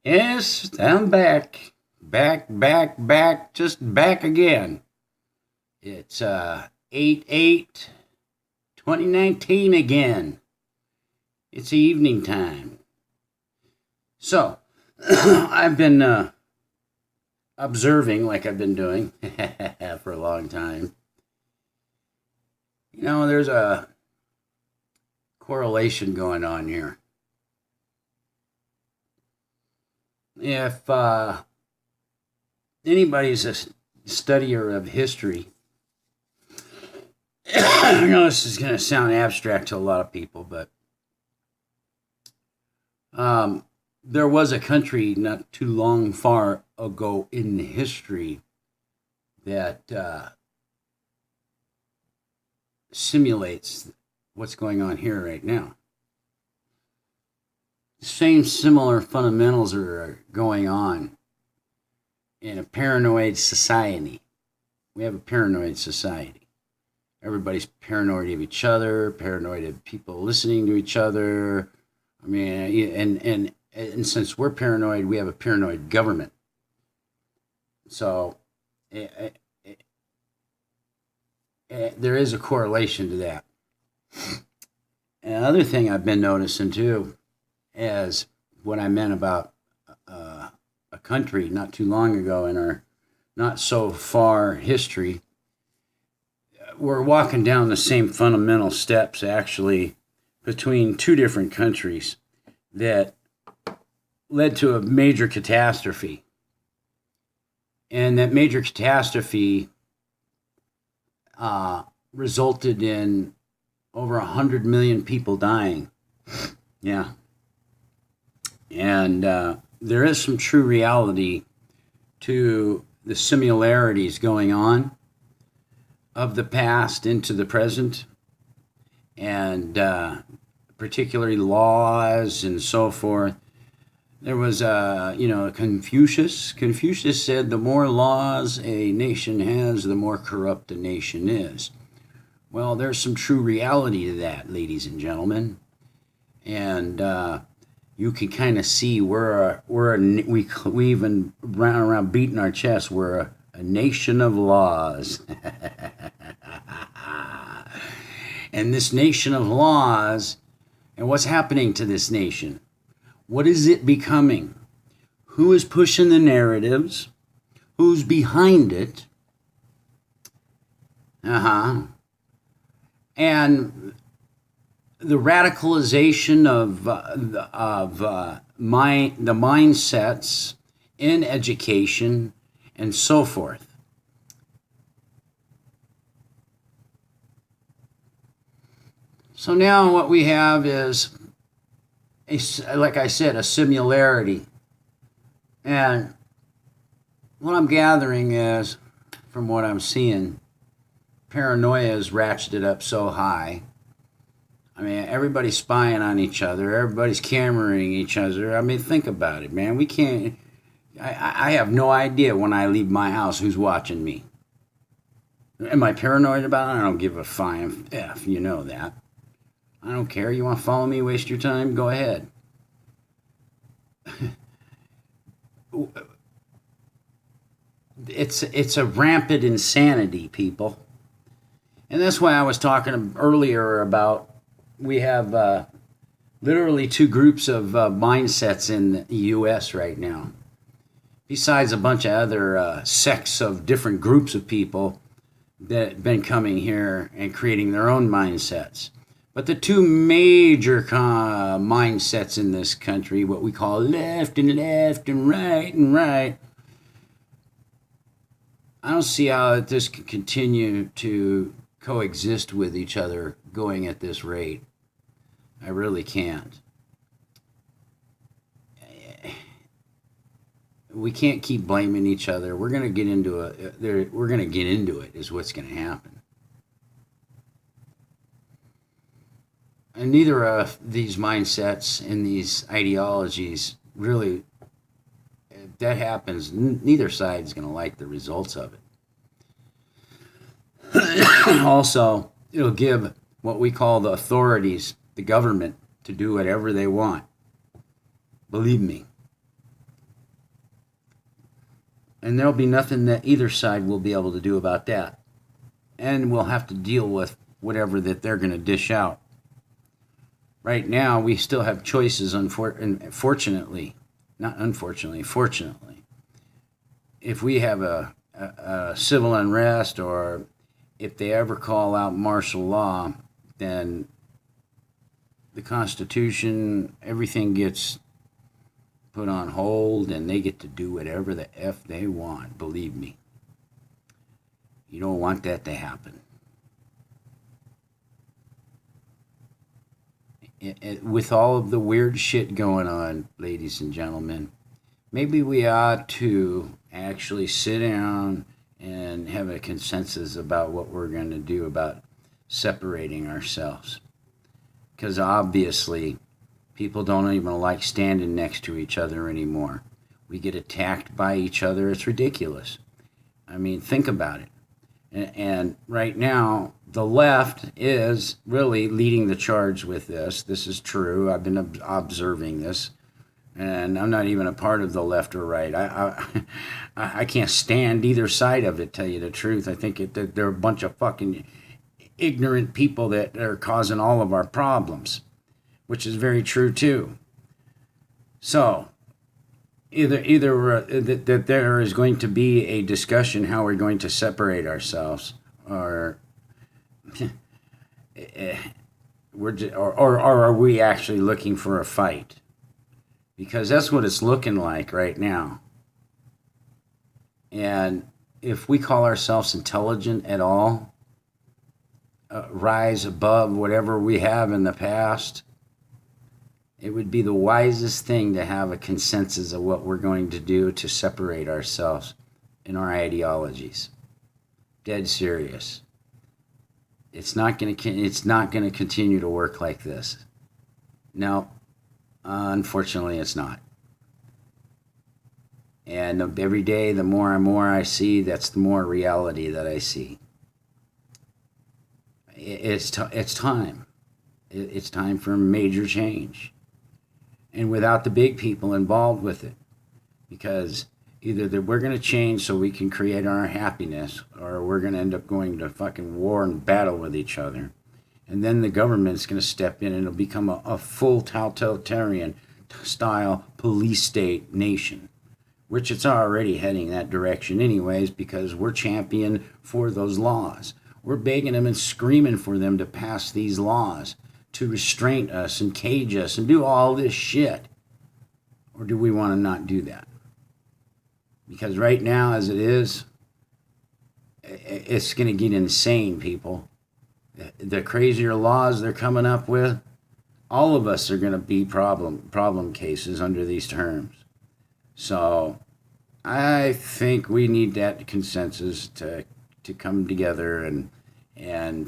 Yes, I'm back. Back, just back again. It's 8/8/2019 again. It's evening time. So, I've been observing, like I've been doing for a long time. There's a correlation going on here. If anybody's a studier of history, I know this is going to sound abstract to a lot of people, but there was a country not too long far ago in history that simulates what's going on here right now. Same similar fundamentals are going on in a paranoid society. We have a paranoid society. Everybody's paranoid of each other, paranoid of people listening to each other. I mean, and since we're paranoid, we have a paranoid government. So there is a correlation to that. Another thing I've been noticing too, as what I meant about a country not too long ago in our not so far history, we're walking down the same fundamental steps actually between two different countries that led to a major catastrophe. And that major catastrophe resulted in over 100 million people dying. Yeah. And there is some true reality to the similarities going on of the past into the present, and particularly laws and so forth. There was, Confucius. Confucius said the more laws a nation has, the more corrupt a nation is. Well, there's some true reality to that, ladies and gentlemen. And you can kind of see we even run around beating our chests. We're a nation of laws. And this nation of laws, and what's happening to this nation? What is it becoming? Who is pushing the narratives? Who's behind it? And the radicalization of the mindsets in education and so forth. So now what we have is, like I said, a similarity. And what I'm gathering is, from what I'm seeing, paranoia is ratcheted up so high. I mean, everybody's spying on each other. Everybody's cameraing each other. I mean, think about it, man. We can't... I have no idea when I leave my house who's watching me. Am I paranoid about it? I don't give a flying F. You know that. I don't care. You want to follow me, waste your time? Go ahead. It's a rampant insanity, people. And that's why I was talking earlier about we have literally two groups of mindsets in the U.S. right now. Besides a bunch of other sects of different groups of people that have been coming here and creating their own mindsets. But the two major mindsets in this country, what we call left and right, I don't see how this can continue to coexist with each other going at this rate. I really can't. We can't keep blaming each other. We're going to get into it. We're going to get into it is what's going to happen. And neither of these mindsets and these ideologies really, if that happens, neither side is going to like the results of it. Also, it'll give what we call the authorities, the government, to do whatever they want. Believe me. And there'll be nothing that either side will be able to do about that. And we'll have to deal with whatever that they're going to dish out. Right now, we still have choices, fortunately. Not unfortunately, fortunately. If we have a civil unrest, or if they ever call out martial law, then the Constitution, everything gets put on hold, and they get to do whatever the F they want, believe me. You don't want that to happen. With all of the weird shit going on, ladies and gentlemen, maybe we ought to actually sit down and have a consensus about what we're going to do about separating ourselves. Because obviously, people don't even like standing next to each other anymore. We get attacked by each other. It's ridiculous. I mean, think about it. And right now, the left is really leading the charge with this. This is true. I've been observing this. And I'm not even a part of the left or right. I can't stand either side of it, tell you the truth. I think that they're a bunch of fucking ignorant people that are causing all of our problems, which is very true too. So, either that there is going to be a discussion how we're going to separate ourselves, or or are we actually looking for a fight? Because that's what it's looking like right now. And if we call ourselves intelligent at all, rise above whatever we have in the past, it would be the wisest thing to have a consensus of what we're going to do to separate ourselves in our ideologies. Dead serious. It's not going to continue to work like this. No, unfortunately, it's not. And every day, the more and more I see, that's the more reality that I see. It's time. It's time for a major change. And without the big people involved with it. Because either we're going to change so we can create our happiness, or we're going to end up going to fucking war and battle with each other. And then the government's going to step in and it'll become a full totalitarian style police state nation. Which it's already heading that direction anyways, because we're champion for those laws. We're begging them and screaming for them to pass these laws to restrain us and cage us and do all this shit. Or do we want to not do that? Because right now, as it is, it's going to get insane, people. The crazier laws they're coming up with, all of us are going to be problem cases under these terms. So I think we need that consensus to come together and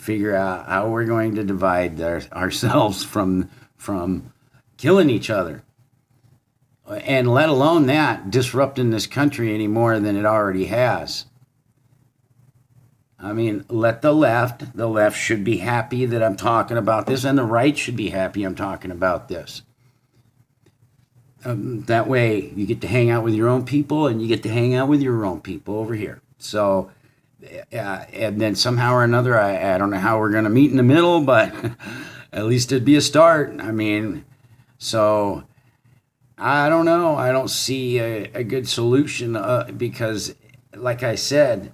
figure out how we're going to divide ourselves from killing each other. And let alone that, disrupting this country any more than it already has. I mean, let the left should be happy that I'm talking about this, and the right should be happy I'm talking about this. That way, you get to hang out with your own people, and you get to hang out with your own people over here. So, and then somehow or another, I don't know how we're going to meet in the middle, but at least it'd be a start. I mean, so I don't know. I don't see a good solution because, like I said,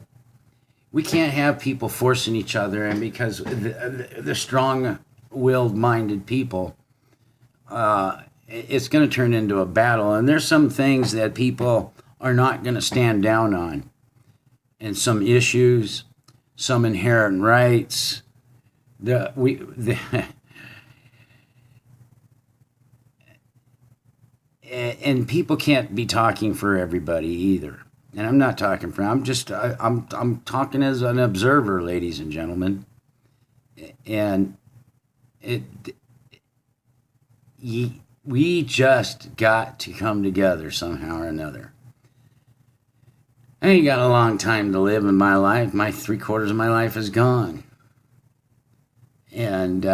we can't have people forcing each other, and because the strong-willed minded people, it's going to turn into a battle. And there's some things that people are not going to stand down on, and some issues, some inherent rights. And people can't be talking for everybody either. And I'm not talking for. I'm talking as an observer, ladies and gentlemen. And we just got to come together somehow or another. I ain't got a long time to live in my life. My 3/4 of my life is gone. And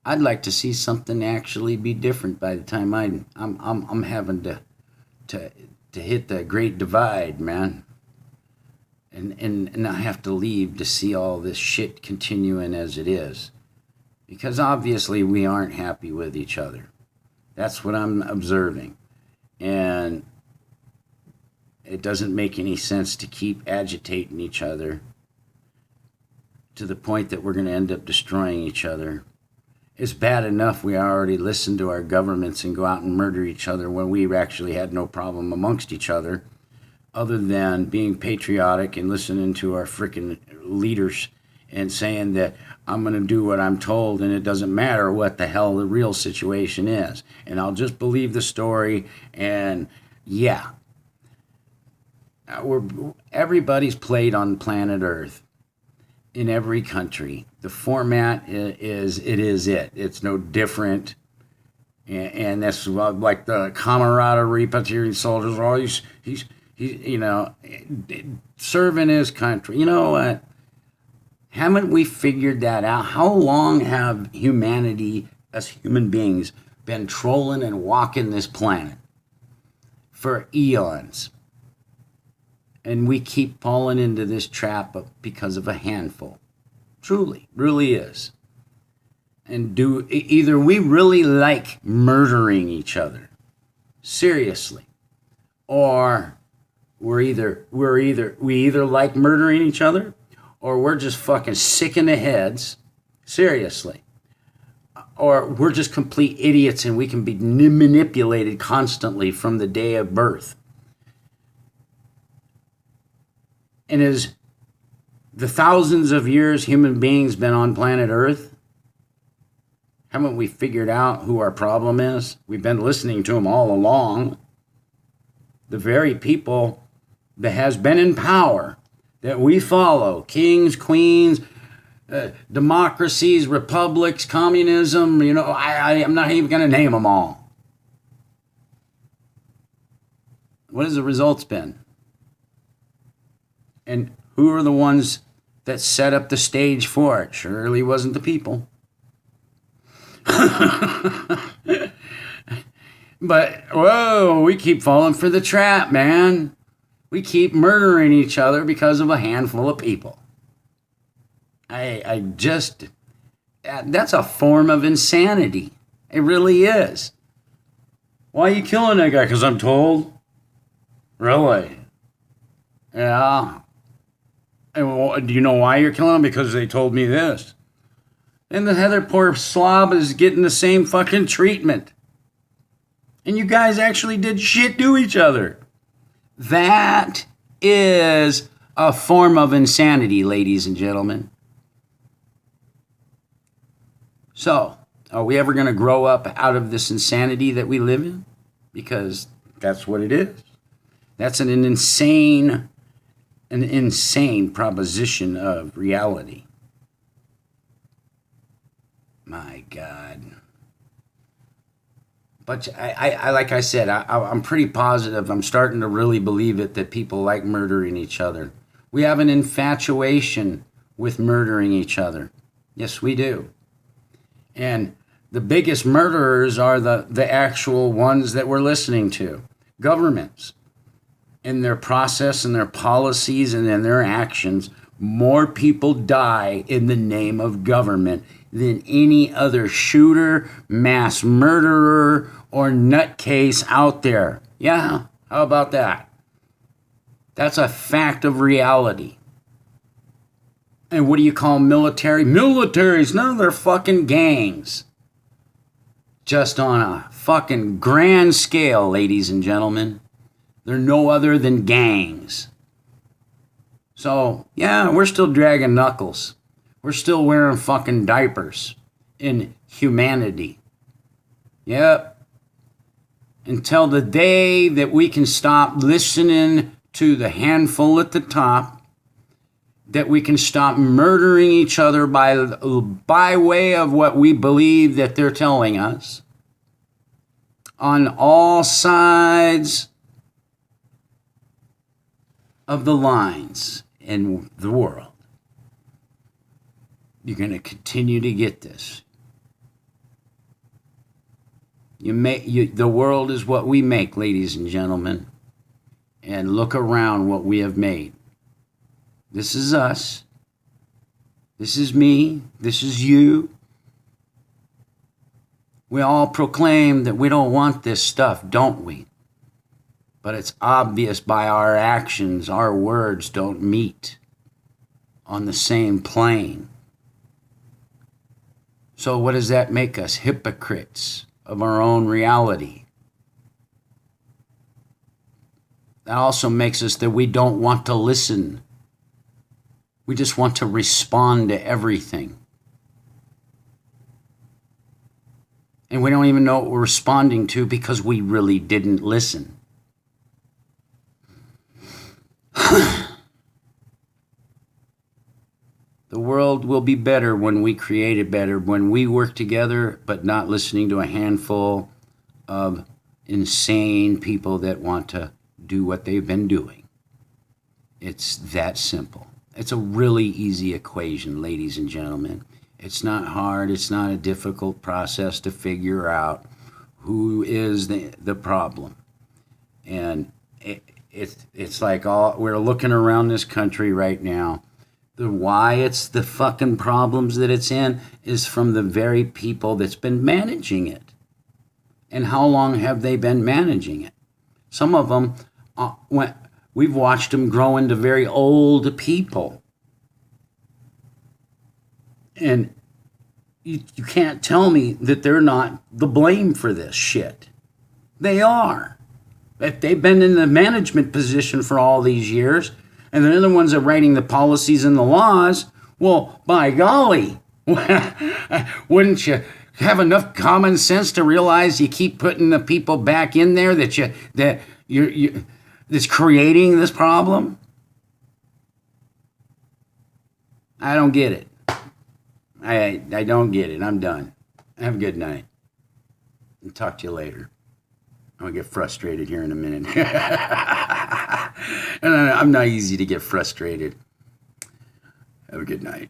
I'd like to see something actually be different by the time I'm having to to hit the great divide, man. And not have to leave to see all this shit continuing as it is. Because obviously we aren't happy with each other. That's what I'm observing. And it doesn't make any sense to keep agitating each other to the point that we're going to end up destroying each other. It's bad enough we already listen to our governments and go out and murder each other when we actually had no problem amongst each other than being patriotic and listening to our freaking leaders and saying that I'm going to do what I'm told and it doesn't matter what the hell the real situation is. And I'll just believe the story. And yeah, everybody's played on planet Earth in every country. The format is it. It's no different. And that's like the camaraderie, patriotic soldiers. Oh, he's serving his country. You know what? Haven't we figured that out? How long have humanity, as human beings, been trolling and walking this planet? For eons. And we keep falling into this trap because of a handful. Truly, really is. And either we really like murdering each other, seriously, or we either like murdering each other, or we're just fucking sick in the heads, seriously, or we're just complete idiots and we can be manipulated constantly from the day of birth. And as the thousands of years human beings been on planet Earth, haven't we figured out who our problem is? We've been listening to them all along. The very people that has been in power that we follow, kings, queens, democracies, republics, communism, I'm not even going to name them all. What has the results been? And who are the ones that set up the stage for it? Surely wasn't the people. But, whoa, we keep falling for the trap, man. We keep murdering each other because of a handful of people. That's a form of insanity. It really is. Why are you killing that guy? Because I'm told. Really? Yeah. And do you know why you're killing him? Because they told me this. And the other poor slob is getting the same fucking treatment. And you guys actually did shit to each other. That is a form of insanity, ladies and gentlemen. So, are we ever going to grow up out of this insanity that we live in? Because that's what it is. That's an insane proposition of reality. My God. But I like I said, I'm pretty positive. I'm starting to really believe it that people like murdering each other. We have an infatuation with murdering each other. Yes, we do. And the biggest murderers are the actual ones that we're listening to. Governments. In their process and their policies and in their actions, more people die in the name of government than any other shooter, mass murderer, or nutcase out there. Yeah, how about that? That's a fact of reality. And what do you call military? Militaries, none of their fucking gangs. Just on a fucking grand scale, ladies and gentlemen. They're no other than gangs. So, yeah, we're still dragging knuckles. We're still wearing fucking diapers in humanity. Yep. Until the day that we can stop listening to the handful at the top, that we can stop murdering each other by way of what we believe that they're telling us on all sides of the lines in the world. You're going to continue to get this. The world is what we make, ladies and gentlemen. And look around what we have made. This is us. This is me. This is you. We all proclaim that we don't want this stuff, don't we? But it's obvious by our actions, our words don't meet on the same plane. So what does that make us? Hypocrites of our own reality. That also makes us that we don't want to listen. We just want to respond to everything. And we don't even know what we're responding to because we really didn't listen. The world will be better when we create it better, when we work together, but not listening to a handful of insane people that want to do what they've been doing. It's that simple. It's a really easy equation, ladies and gentlemen. It's not hard. It's not a difficult process to figure out who is the problem. And it's like we're looking around this country right now. Why it's the fucking problems that it's in is from the very people that's been managing it. And how long have they been managing it? Some of them, we've watched them grow into very old people. And you can't tell me that they're not the blame for this shit. They are. If they've been in the management position for all these years, and they're the ones that are writing the policies and the laws, well, by golly, wouldn't you have enough common sense to realize you keep putting the people back in there that's creating this problem? I don't get it. I don't get it. I'm done. Have a good night. I'll talk to you later. I'm going to get frustrated here in a minute. And I'm not easy to get frustrated. Have a good night.